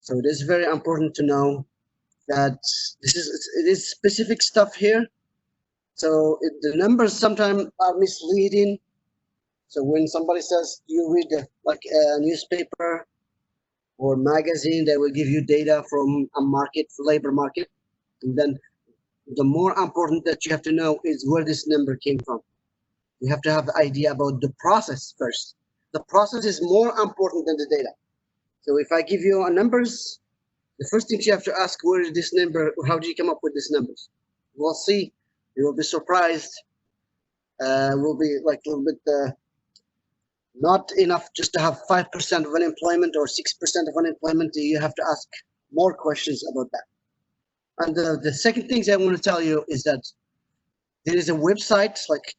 So it is very important to know that it is specific stuff here. So the numbers sometimes are misleading. So when somebody says you read like a newspaper or magazine, they will give you data from a market, labor market, and then the more important that you have to know is where this number came from. You have to have the idea about the process first. The process is more important than the data. So if I give you numbers, the first thing you have to ask, where is this number? How did you come up with these numbers? We'll see. You will be surprised. Will be like a little bit not enough just to have 5% of unemployment or 6% of unemployment. You have to ask more questions about that. And the second thing I want to tell you is that there is a website, like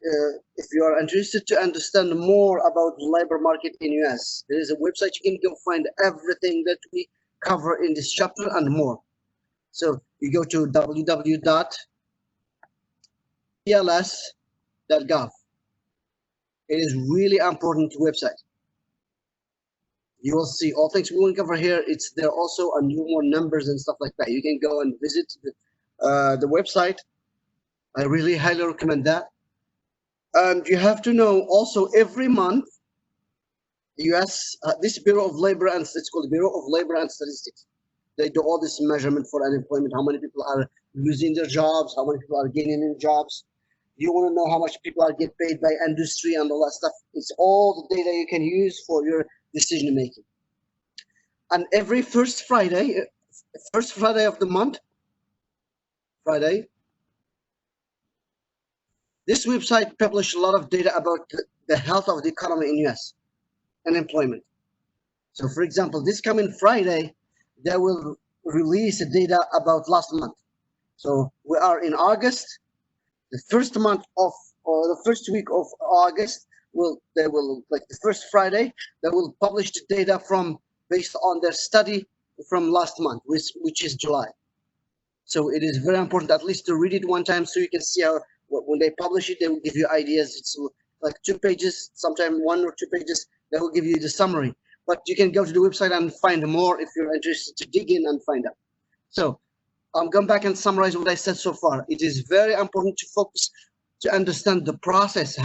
if you are interested to understand more about the labor market in US, there is a website you can go find everything that we cover in this chapter and more. So you go to www.pls.gov. It is really important website. You will see all things we will cover here. It's there also a new more numbers and stuff like that. You can go and visit the website. I really highly recommend that. And you have to know also every month, US, this Bureau of Labor and it's called the Bureau of Labor and Statistics. They do all this measurement for unemployment, how many people are losing their jobs, how many people are gaining in jobs. You want to know how much people are getting paid by industry and all that stuff. It's all the data you can use for your decision making. And every first Friday of the month, this website publishes a lot of data about the health of the economy in US, unemployment. So for example, this coming Friday, they will release data about last month. So we are in August, the first month of, or the first week of August, they will like the first Friday, they will publish the data from based on their study from last month, which is July. So it is very important at least to read it one time so you can see how when they publish it, they will give you ideas. It's like 2 pages, sometimes 1 or 2 pages. They will give you the summary. But you can go to the website and find more if you're interested to dig in and find out. So I'm going back and summarize what I said so far. It is very important to focus to understand the process,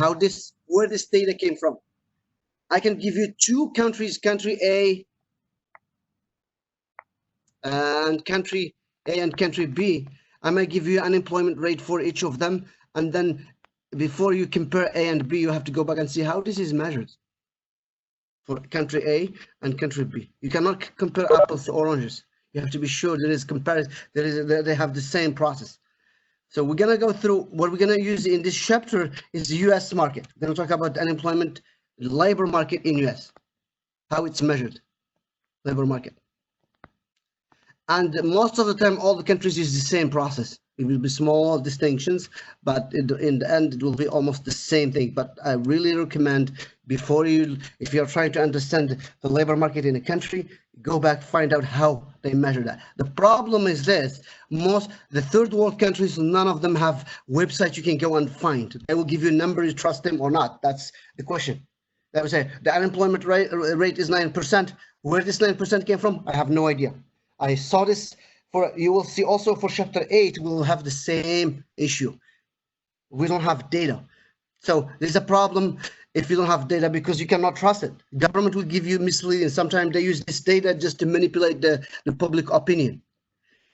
where this data came from. I can give you 2 countries, country A and country B. I might give you unemployment rate for each of them. And then before you compare A and B, you have to go back and see how this is measured for country A and country B. You cannot compare apples to oranges. You have to be sure there is comparison. They have the same process. So we're gonna go through what we're gonna use in this chapter is the U.S. market. We're gonna talk about unemployment, labor market in U.S., how it's measured, labor market. And most of the time, all the countries use the same process. It will be small distinctions, but in the end, it will be almost the same thing. But I really recommend if you're trying to understand the labor market in a country, go back, find out how they measure that. The problem is this: the third world countries, none of them have websites you can go and find. They will give you a number, you trust them or not. That's the question. They will say the unemployment rate is 9%. Where this 9% came from, I have no idea. I saw this you will see also for chapter 8, we'll have the same issue. We don't have data. So there's a problem if you don't have data because you cannot trust it. Government will give you misleading. Sometimes they use this data just to manipulate the public opinion.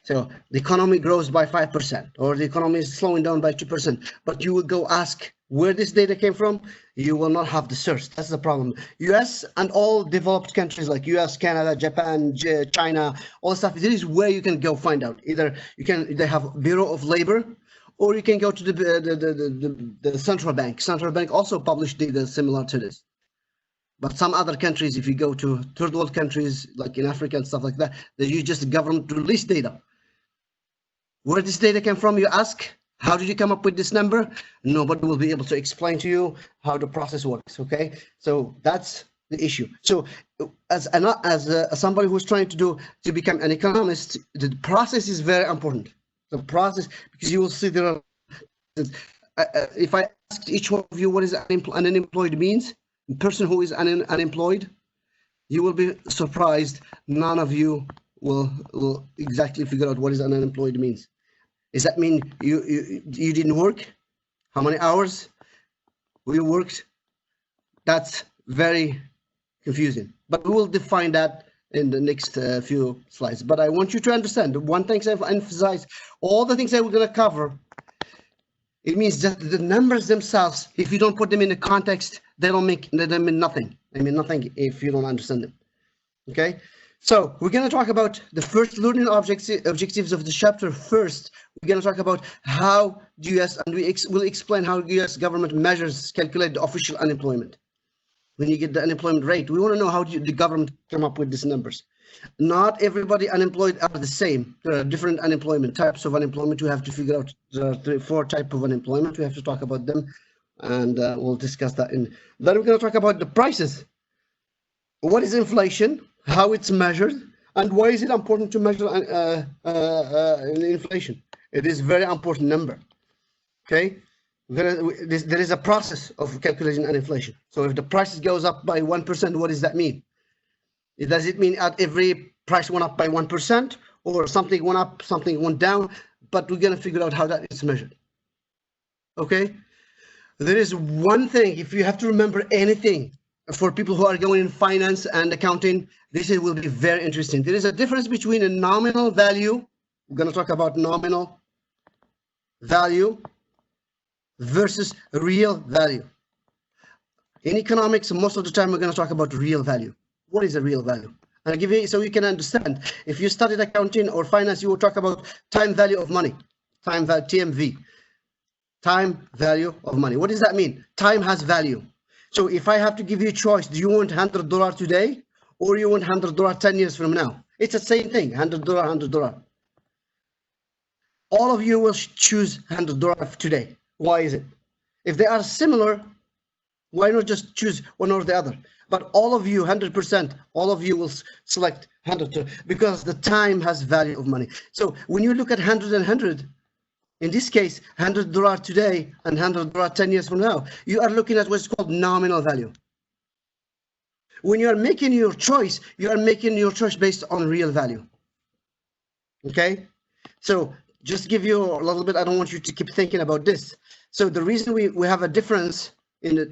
So the economy grows by 5% or the economy is slowing down by 2%, but you will go ask where this data came from, you will not have the source. That's the problem. US and all developed countries like US, Canada, Japan, China, all stuff, this is where you can go find out. Either they have Bureau of Labor, or you can go to the central bank. Central bank also published data similar to this. But some other countries, if you go to third world countries like in Africa and stuff like that, they use just government release data. Where this data came from, you ask, how did you come up with this number? Nobody will be able to explain to you how the process works, okay? So that's the issue. So as somebody who's trying to become an economist, the process is very important. The process, because you will see there are, if I ask each one of you what is unemployed means, a person who is unemployed, you will be surprised none of you will exactly figure out what is unemployed means. Does that mean you didn't work? How many hours you worked? That's very confusing. But we will define that in the next few slides. But I want you to understand one thing I've emphasized, all the things that we're going to cover, it means that the numbers themselves, if you don't put them in a context, they mean nothing. They mean nothing if you don't understand them. Okay, so we're going to talk about the first learning objectives of the chapter. First, we're going to talk about how the US, and we'll explain how the US government calculate the official unemployment. When you get the unemployment rate, we want to know how the government come up with these numbers. Not everybody unemployed are the same. There are different unemployment types of unemployment. We have to figure out the 4 types of unemployment. We have to talk about them, and we'll discuss that. Then we're going to talk about the prices. What is inflation? How it's measured, and why is it important to measure inflation? It is a very important number. Okay. There is a process of calculating inflation. So if the price goes up by 1%, what does that mean? Does it mean at every price went up by 1%, or something went up, something went down? But we're going to figure out how that is measured. Okay. There is one thing, if you have to remember anything for people who are going in finance and accounting, this will be very interesting. There is a difference between a nominal value. We're going to talk about nominal value versus real value. In economics, most of the time we're going to talk about real value. What is a real value? I'll give you so you can understand. If you studied accounting or finance, you will talk about time value of money, time value, TMV, time value of money. What does that mean? Time has value. So if I have to give you a choice, do you want $100 today, or you want $100 10 years from now? It's the same thing, $100, $100. All of you will choose $100 today. Why is it? If they are similar, why not just choose one or the other? But all of you, 100%, all of you will select 100 because the time has value of money. So when you look at 100 and 100, in this case, $100 today and $100 10 years from now, you are looking at what's called nominal value. When you are making your choice, you are making your choice based on real value. Okay? So just give you a little bit, I don't want you to keep thinking about this. So the reason we have a difference in it,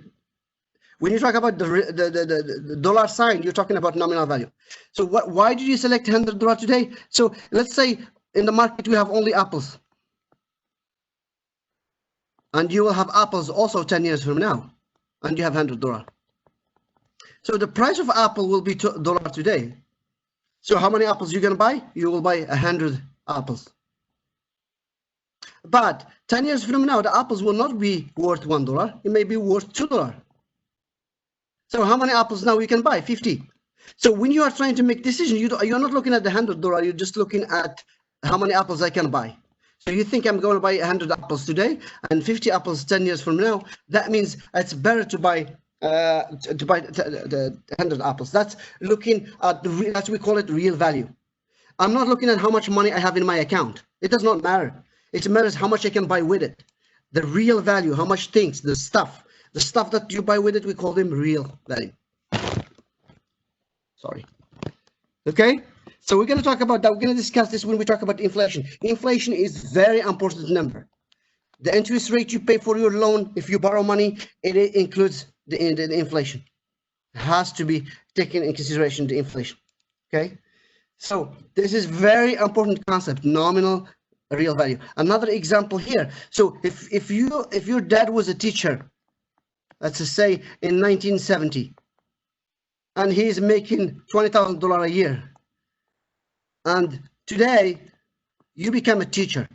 when you talk about the dollar sign, you're talking about nominal value. So why did you select $100 today? So let's say in the market we have only apples. And you will have apples also 10 years from now, and you have $100. So the price of apple will be $2 today. So how many apples you're going to buy? You will buy 100 apples. But 10 years from now, the apples will not be worth $1. It may be worth $2. So how many apples now you can buy? 50. So when you are trying to make decisions, you're not looking at the $100. You're just looking at how many apples I can buy. So you think I'm going to buy 100 apples today and 50 apples 10 years from now. That means it's better to buy the 100 apples. That's looking at that's we call it real value. I'm not looking at how much money I have in my account. It does not matter. It matters how much I can buy with it. The real value, how much things, the stuff that you buy with it, we call them real value. Sorry. Okay. So we're going to talk about that. We're going to discuss this when we talk about inflation. Inflation is a very important number. The interest rate you pay for your loan, if you borrow money, it includes the inflation. It has to be taken in consideration, the inflation. Okay. So this is very important concept, nominal real value. Another example here. So if your dad was a teacher, let's just say in 1970, and he's making $20,000 a year, and today you become a teacher,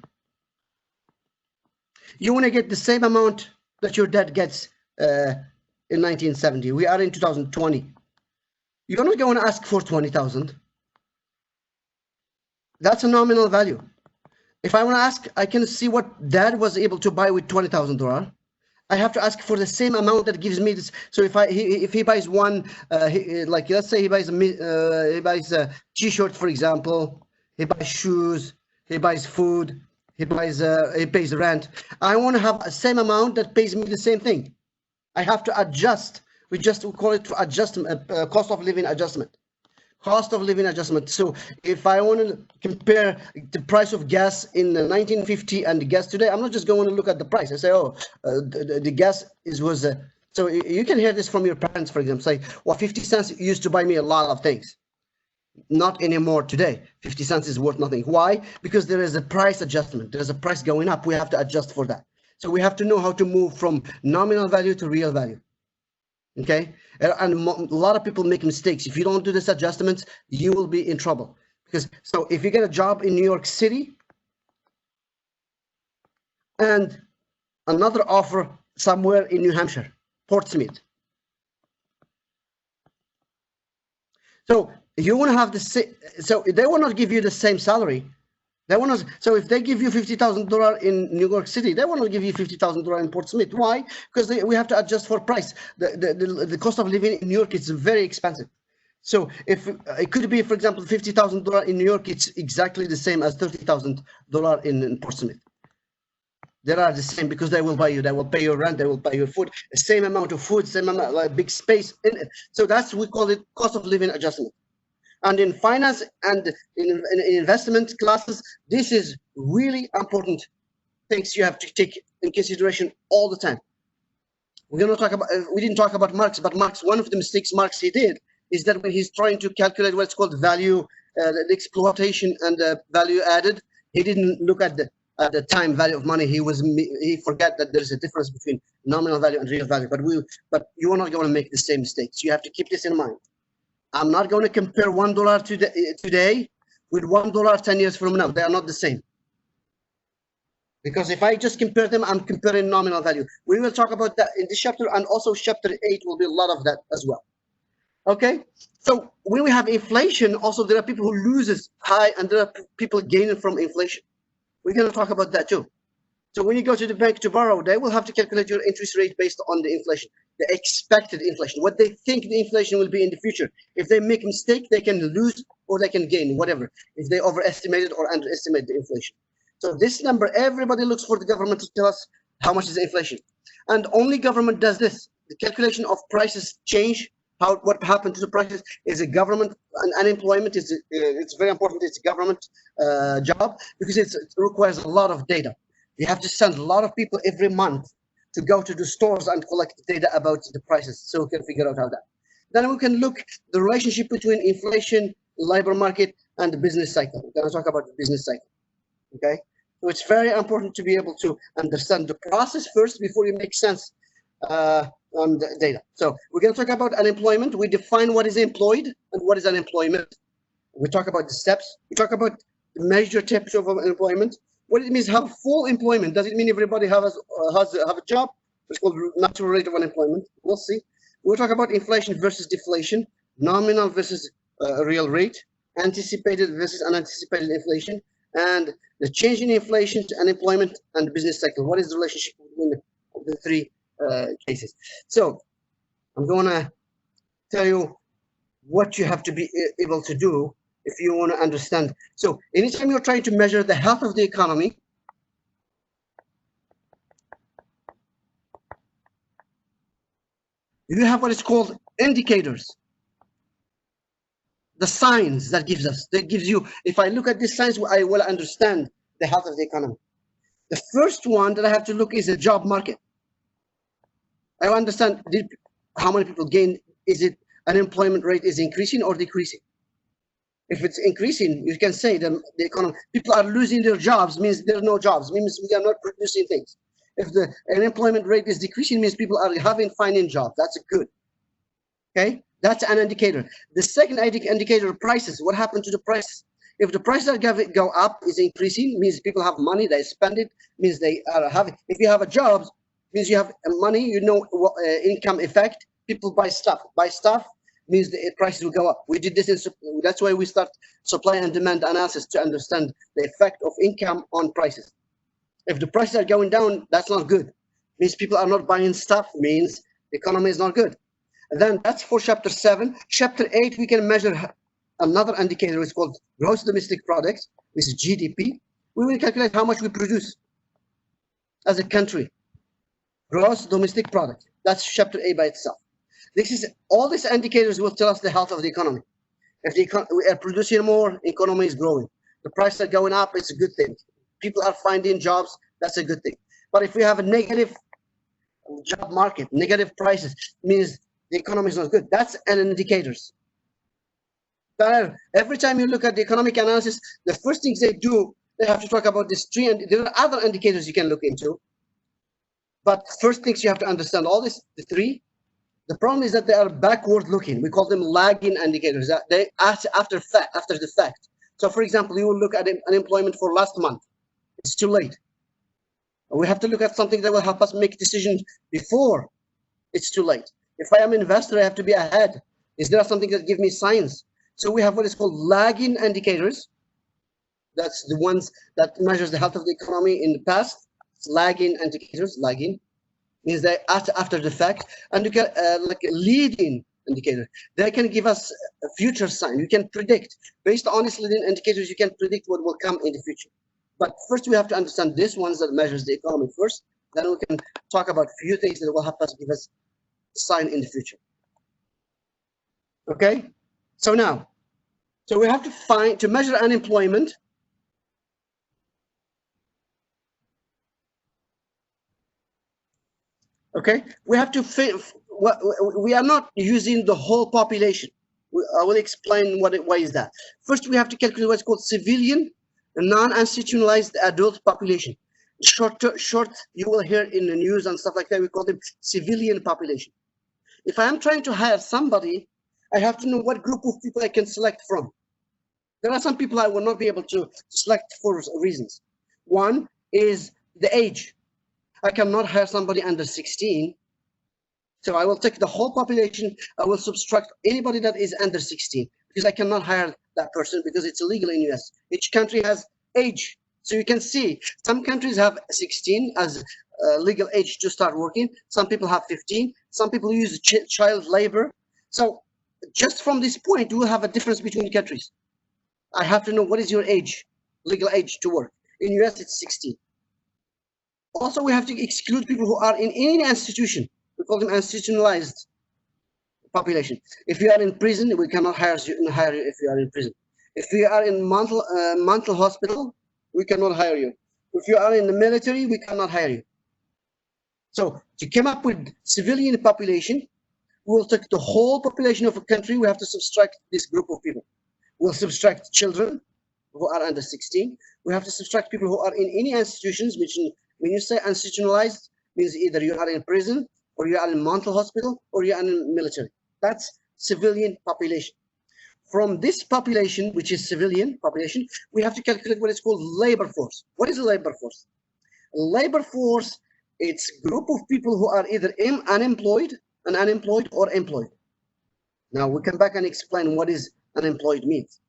you want to get the same amount that your dad gets in 1970. We are in 2020. You're not going to ask for 20,000. That's a nominal value. If I want to ask, I can see what dad was able to buy with $20,000. I have to ask for the same amount that gives me this. So if he buys one, like let's say he buys a T-shirt, for example, he buys shoes, he buys food, he pays rent. I want to have the same amount that pays me the same thing. I have to adjust. We call it adjustment, cost of living adjustment. Cost of living adjustment. So if I want to compare the price of gas in 1950 and the gas today, I'm not just going to look at the price. I say, oh, the gas was. So you can hear this from your parents, for example, say, well, 50 cents used to buy me a lot of things. Not anymore today. 50 cents is worth nothing. Why? Because there is a price adjustment. There's a price going up. We have to adjust for that. So we have to know how to move from nominal value to real value. Okay, and a lot of people make mistakes. If you don't do this adjustments, you will be in trouble. Because so if you get a job in New York City and another offer somewhere in New Hampshire, Portsmouth, so you want to have the same. So they will not give you the same salary. They want to. So if they give you $50,000 in New York City, they want to give you $50,000 in Portsmouth. Why? Because we have to adjust for price. The cost of living in New York is very expensive. So if it could be, for example, $50,000 in New York, it's exactly the same as $30,000 in Portsmouth. They are the same because they will buy you. They will pay your rent. They will pay your food. The same amount of food, same amount, like big space in it. So that's we call it cost of living adjustment. And in finance and in investment classes, this is really important things you have to take in consideration all the time. We're going to talk about, we didn't talk about Marx, but Marx, one of the mistakes Marx he did is that when he's trying to calculate what's called value, the exploitation and value added, he didn't look at the time value of money. He forgot that there's a difference between nominal value and real value. But you are not going to make the same mistakes. You have to keep this in mind. I'm not going to compare $1 today with $1 10 years from now. They are not the same. Because if I just compare them, I'm comparing nominal value. We will talk about that in this chapter, and also chapter 8 will be a lot of that as well. Okay, so when we have inflation, also there are people who loses high, and there are people gaining from inflation. We're going to talk about that too. So when you go to the bank to borrow, they will have to calculate your interest rate based on the inflation, the expected inflation, what they think the inflation will be in the future. If they make a mistake, they can lose or they can gain, whatever, if they overestimated or underestimate the inflation. So this number, everybody looks for the government to tell us how much is the inflation. And only government does this. The calculation of prices change. What happened to the prices is a government, and unemployment is it's very important. It's a government job because it requires a lot of data. You have to send a lot of people every month to go to the stores and collect data about the prices, so we can figure out how that. Then we can look the relationship between inflation, labor market, and the business cycle. We're going to talk about the business cycle. Okay, so it's very important to be able to understand the process first before you make sense on the data. So we're going to talk about unemployment. We define what is employed and what is unemployment. We talk about the steps. We talk about the major types of unemployment. What it means have full employment. Does it mean everybody have a job? It's called natural rate of unemployment. We'll see. We'll talk about inflation versus deflation, nominal versus real rate, anticipated versus unanticipated inflation, and the change in inflation to unemployment and the business cycle. What is the relationship between the three cases? So I'm going to tell you what you have to be able to do if you want to understand. So anytime you're trying to measure the health of the economy, you have what is called indicators. The signs that gives you, if I look at these signs, I will understand the health of the economy. The first one that I have to look is the job market. I understand how many people gain. Is it unemployment rate is increasing or decreasing? If it's increasing, you can say the economy, people are losing their jobs, means there are no jobs, means we are not producing things. If the unemployment rate is decreasing, means people are finding jobs. That's good. Okay, that's an indicator. The second indicator, prices. What happened to the prices? If the prices are go up, is increasing, means people have money, they spend it, means they are having. If you have a job, means you have money, you know, income effect. People buy stuff. Buy stuff means the prices will go up. We did this, that's why we start supply and demand analysis to understand the effect of income on prices. If the prices are going down, that's not good. Means people are not buying stuff, means the economy is not good. And then that's for chapter 7. Chapter 8, we can measure another indicator. It's called gross domestic product, which is GDP. We will calculate how much we produce as a country. Gross domestic product. That's chapter 8 by itself. This is all these indicators will tell us the health of the economy. If we are producing more, economy is growing. The prices are going up, it's a good thing. People are finding jobs, that's a good thing. But if we have a negative job market, negative prices, means the economy is not good. That's an indicators. Every time you look at the economic analysis, the first things they do, they have to talk about this tree, and there are other indicators you can look into. But first things you have to understand all this, the three. The problem is that they are backward looking. We call them lagging indicators. They after the fact. So for example, you will look at unemployment for last month. It's too late. We have to look at something that will help us make decisions before it's too late. If I am an investor, I have to be ahead. Is there something that gives me signs? So we have what is called lagging indicators. That's the ones that measures the health of the economy in the past. It's lagging indicators. Lagging means they after the fact, and you can like a leading indicator. They can give us a future sign. You can predict based on these leading indicators. You can predict what will come in the future. But first, we have to understand these ones that measures the economy first. Then we can talk about a few things that will help us give us a sign in the future. Okay. So now, so we have to measure unemployment. Okay, we have to we are not using the whole population. I will explain why is that. First, we have to calculate what's called civilian non-institutionalized adult population. Short, you will hear in the news and stuff like that, we call them civilian population. If I am trying to hire somebody, I have to know what group of people I can select from. There are some people I will not be able to select for reasons. One is the age. I cannot hire somebody under 16. So I will take the whole population. I will subtract anybody that is under 16 because I cannot hire that person because it's illegal in US. Each country has age. So you can see some countries have 16 as legal age to start working. Some people have 15. Some people use child labor. So just from this point, we will have a difference between countries. I have to know what is your age, legal age to work. In US, it's 16. Also, we have to exclude people who are in any institution. We call them institutionalized population. If you are in prison, we cannot hire you if you are in prison. If you are in mental hospital, we cannot hire you. If you are in the military, we cannot hire you. So to come up with civilian population, we will take the whole population of a country. We have to subtract this group of people. We'll subtract children who are under 16. We have to subtract people who are in any institutions, which when you say institutionalized, means either you are in prison, or you are in mental hospital, or you are in military. That's civilian population. From this population, which is civilian population, we have to calculate what is called labor force. What is a labor force? Labor force, it's a group of people who are either unemployed, or employed. Now we come back and explain what is unemployed means.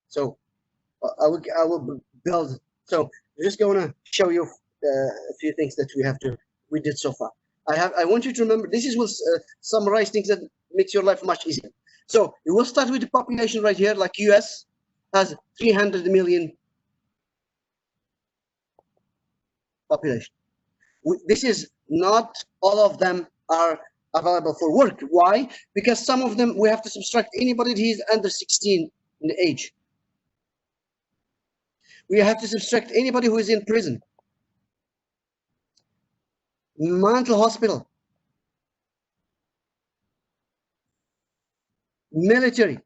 So I will build. So I'm just going to show you a few things that we did so far. I want you to remember, this will summarize things that makes your life much easier. So we will start with the population right here, like US has 300 million population. This is not all of them are available for work. Why? Because some of them we have to subtract anybody that is under 16 in the age. We have to subtract anybody who is in prison, mental hospital, military.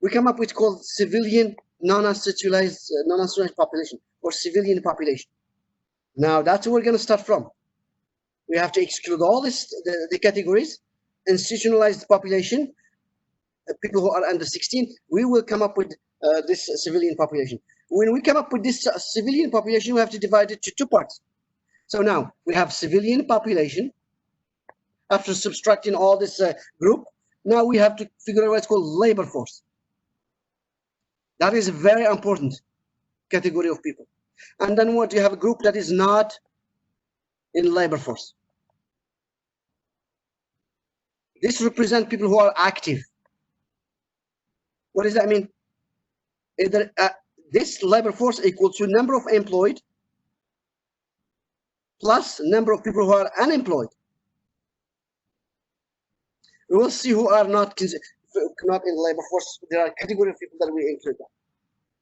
We come up with called civilian non-institutionalized population, or civilian population. Now that's where we're going to start from. We have to exclude all the categories. Institutionalized population, people who are under 16. We will come up with this civilian population. When we come up with this civilian population, we have to divide it to two parts. So now we have civilian population. After subtracting all this group, now we have to figure out what's called labor force. That is a very important category of people. And then what, you have a group that is not in labor force. This represents people who are active. What does that mean? Either this labor force equal to number of employed plus number of people who are unemployed. We will see who are not in the labor force. There are category of people that we include.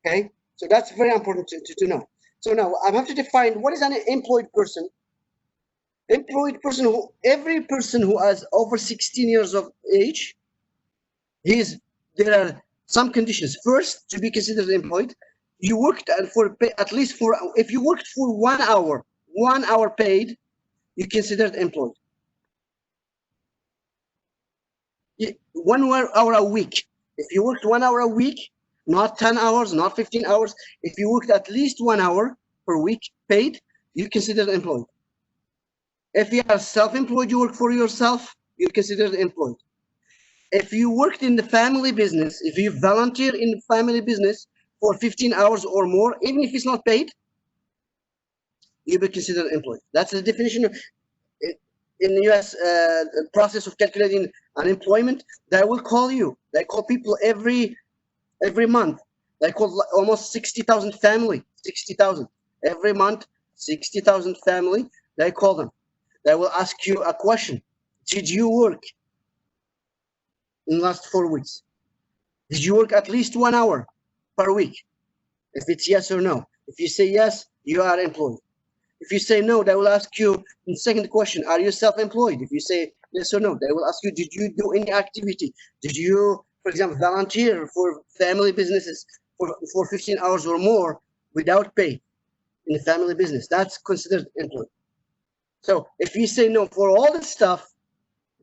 Okay, so that's very important to know. So now I have to define what is an employed person. Employed person, who every person who has over 16 years of age, there are some conditions. First, to be considered employed, you worked for at least if you worked for 1 hour paid, you considered employed. 1 hour a week. If you worked 1 hour a week, not 10 hours, not 15 hours, if you worked at least 1 hour per week paid, you considered employed. If you are self-employed, you work for yourself, you're considered employed. If you worked in the family business, if you volunteer in the family business for 15 hours or more, even if it's not paid, you'll be considered employed. That's the definition of, in the US process of calculating unemployment. They will call you. They call people every month. They call almost 60,000 family. 60,000 every month. 60,000 family. They call them. They will ask you a question. Did you work in the last 4 weeks? Did you work at least 1 hour per week? If it's yes or no. If you say yes, you are employed. If you say no, they will ask you in the second question, are you self-employed? If you say yes or no, they will ask you, did you do any activity? Did you, for example, volunteer for family businesses for 15 hours or more without pay in the family business? That's considered employed. So if you say no for all this stuff,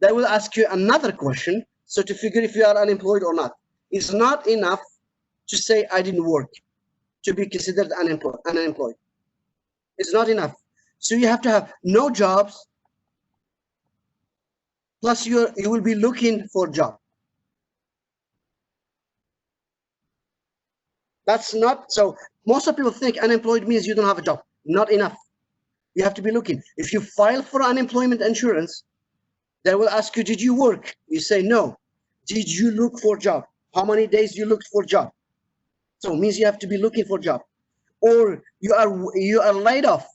they will ask you another question. So to figure if you are unemployed or not. It's not enough to say I didn't work to be considered unemployed. It's not enough. So you have to have no jobs, plus you will be looking for a job. That's not, so most of people think unemployed means you don't have a job. Not enough. You have to be looking. If you file for unemployment insurance, they will ask you, did you work? You say no. Did you look for a job? How many days you looked for a job? So it means you have to be looking for a job. Or you are laid off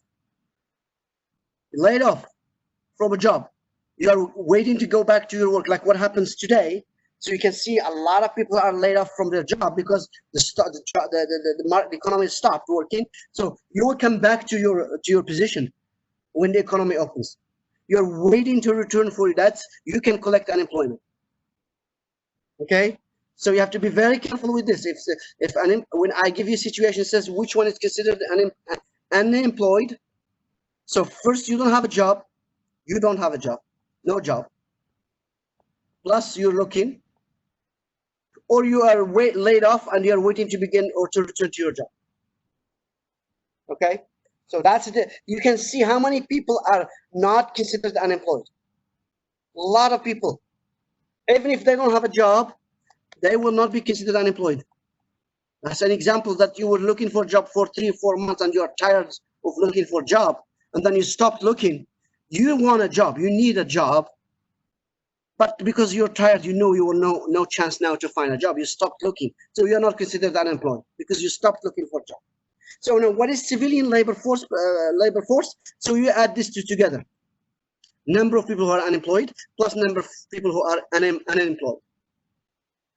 from a job. You are waiting to go back to your work, like what happens today. So you can see a lot of people are laid off from their job because the economy stopped working. So you will come back to your position when the economy opens. You're waiting to return for that. You can collect unemployment. Okay, so you have to be very careful with this. When I give you a situation, it says which one is considered unemployed. So first, you don't have a job. You don't have a job, no job. Plus, you're looking, or you are laid off and you're waiting to begin or to return to your job. Okay, so that's it. You can see how many people are not considered unemployed. A lot of people, even if they don't have a job, they will not be considered unemployed. That's an example that you were looking for a job for 3 or 4 months and you're tired of looking for a job, and then you stopped looking. You want a job, you need a job, but because you're tired, you know you will no chance now to find a job. You stopped looking, so you're not considered unemployed because you stopped looking for a job. So now, what is civilian labor force? So you add these two together: number of people who are unemployed plus number of people who are unemployed.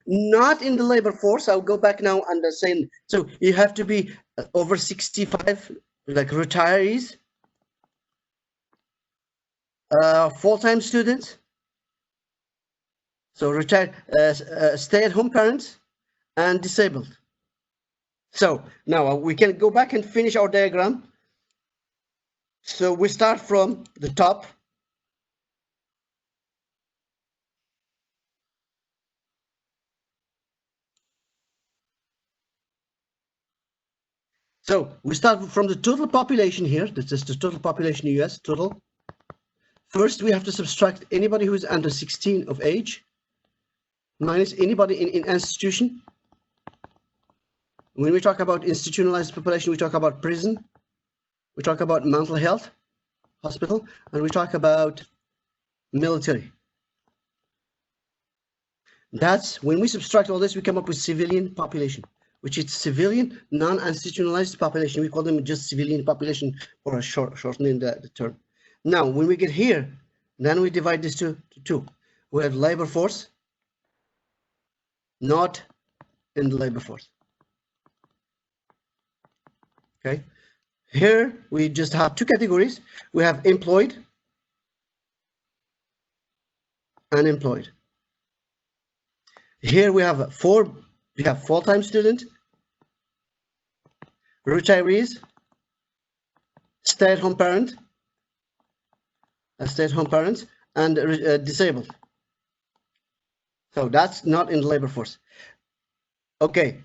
Not in the labor force. I'll go back now and saying, so you have to be over 65, like retirees, full-time students, so retired, stay-at-home parents, and disabled. So now we can go back and finish our diagram. So we start from the top. So we start from the total population here. This is the total population in the US, total. First, we have to subtract anybody who is under 16 of age minus anybody in institution. When we talk about institutionalized population, we talk about prison, we talk about mental health, hospital, and we talk about military. That's when we subtract all this, we come up with civilian population, which is civilian, non-institutionalized population. We call them just civilian population for shortening the term. Now, when we get here, then we divide this to two. We have labor force, not in the labor force. Okay. Here we just have two categories. We have employed, unemployed. Here we have full-time student, retirees, stay-at-home parent, and disabled. So that's not in the labor force. Okay,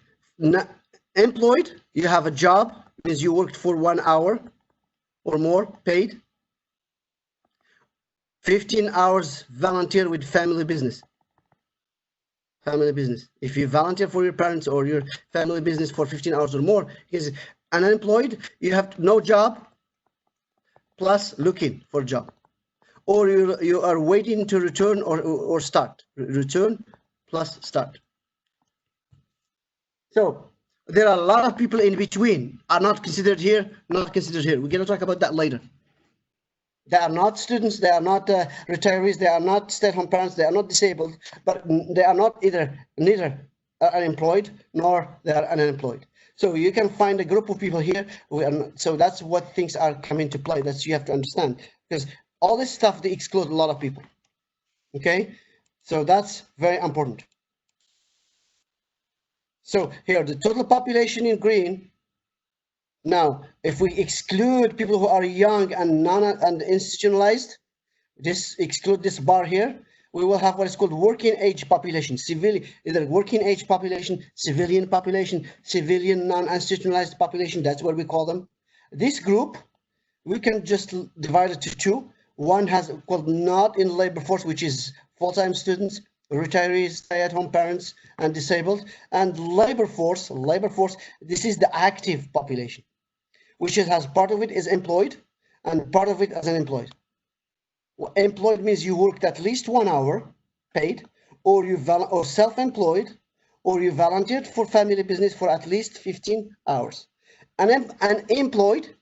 employed, you have a job, means you worked for 1 hour or more, paid. 15 hours volunteer with family business. If you volunteer for your parents or your family business for 15 hours or more, is unemployed, you have no job plus looking for a job, or you are waiting to return or start. Return plus start. So there are a lot of people in between, are not considered here, not considered here. We're going to talk about that later. They are not students, they are not retirees, they are not stay-at-home parents, they are not disabled, but they are not neither unemployed nor they are unemployed. So you can find a group of people here. So that's what things are coming to play. That's you have to understand, because all this stuff, they exclude a lot of people. Okay, so that's very important. So here, the total population in green. Now, if we exclude people who are young and institutionalized, exclude this bar here, we will have what is called working age population, either working age population, civilian non-institutionalized population. That's what we call them. This group, we can just divide it to two. One has called not in labor force, which is full-time students, retirees, stay-at-home parents, and disabled. And labor force, this is the active population, which has part of it is employed and part of it is unemployed. Employed means you worked at least 1 hour paid, or self-employed, or you volunteered for family business for at least 15 hours. Unemployed,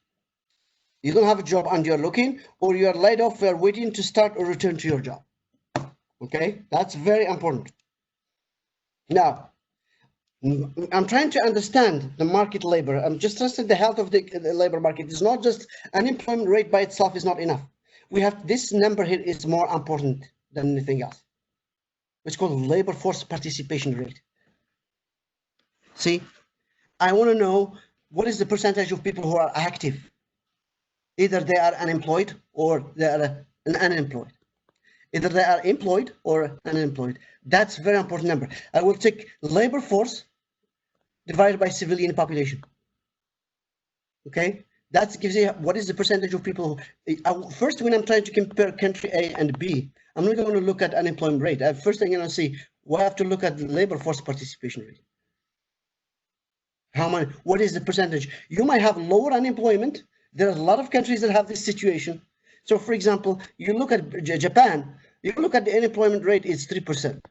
you don't have a job and you're looking, or you are laid off, you are waiting to start or return to your job. Okay, that's very important. Now, I'm trying to understand the market labor. I'm just trusting the health of the labor market. It's not just unemployment rate by itself is not enough. We have this number here is more important than anything else. It's called labor force participation rate. See, I want to know what is the percentage of people who are active. Either they are unemployed or they are unemployed. Either they are employed or unemployed. That's a very important number. I will take labor force divided by civilian population. Okay, that gives you what is the percentage of people. First, when I'm trying to compare country A and B, I'm not going to look at unemployment rate. First thing I'm going to see, we have to look at the labor force participation rate. What is the percentage? You might have lower unemployment. There are a lot of countries that have this situation. So, for example, you look at Japan, you look at the unemployment rate, it's 3%.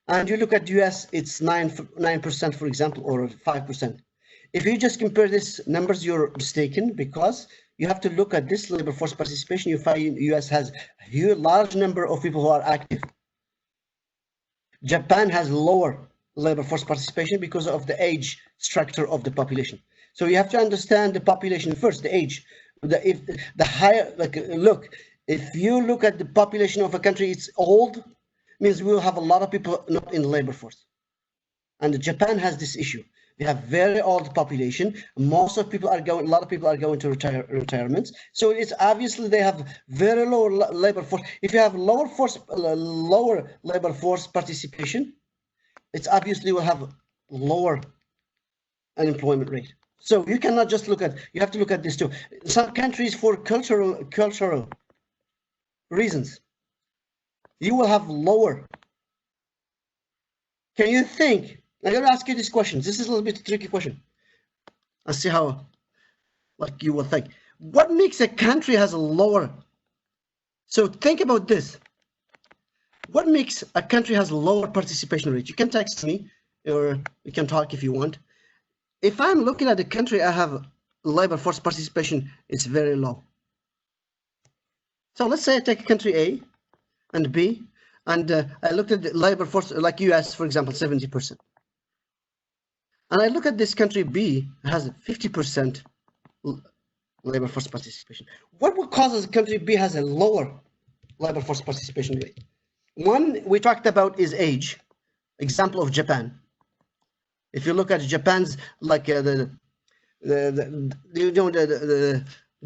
And you look at US, it's 9%, for example, or 5%. If you just compare these numbers, you're mistaken, because you have to look at this labor force participation. You find US has a large number of people who are active. Japan has lower labor force participation because of the age structure of the population. So you have to understand the population first, the age. If you look at the population of a country, it's old, means we will have a lot of people not in the labor force. And Japan has this issue. They have very old population. A lot of people are going to retirements. So it's obviously they have very low labor force. If you have lower labor force participation, it's obviously will have lower unemployment rate. So you cannot just look at, you have to look at this too. Some countries, for cultural reasons, you will have lower. Can you think? I'm going to ask you these questions. This is a little bit tricky question. Let's see how, like you will think. What makes a country has a lower? So think about this. What makes a country has a lower participation rate? You can text me, or we can talk if you want. If I'm looking at the country, I have labor force participation, it's very low. So let's say I take country A and B, And I looked at the labor force, like US, for example, 70%. And I look at this country B, has 50% labor force participation. What would cause country B has a lower labor force participation rate? One we talked about is age. Example of Japan. If you look at Japan's, like the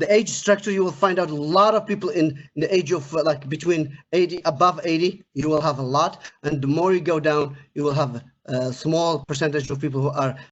age structure, you will find out a lot of people in the age of like between 80, above 80, you will have a lot. And the more you go down, you will have a small percentage of people who are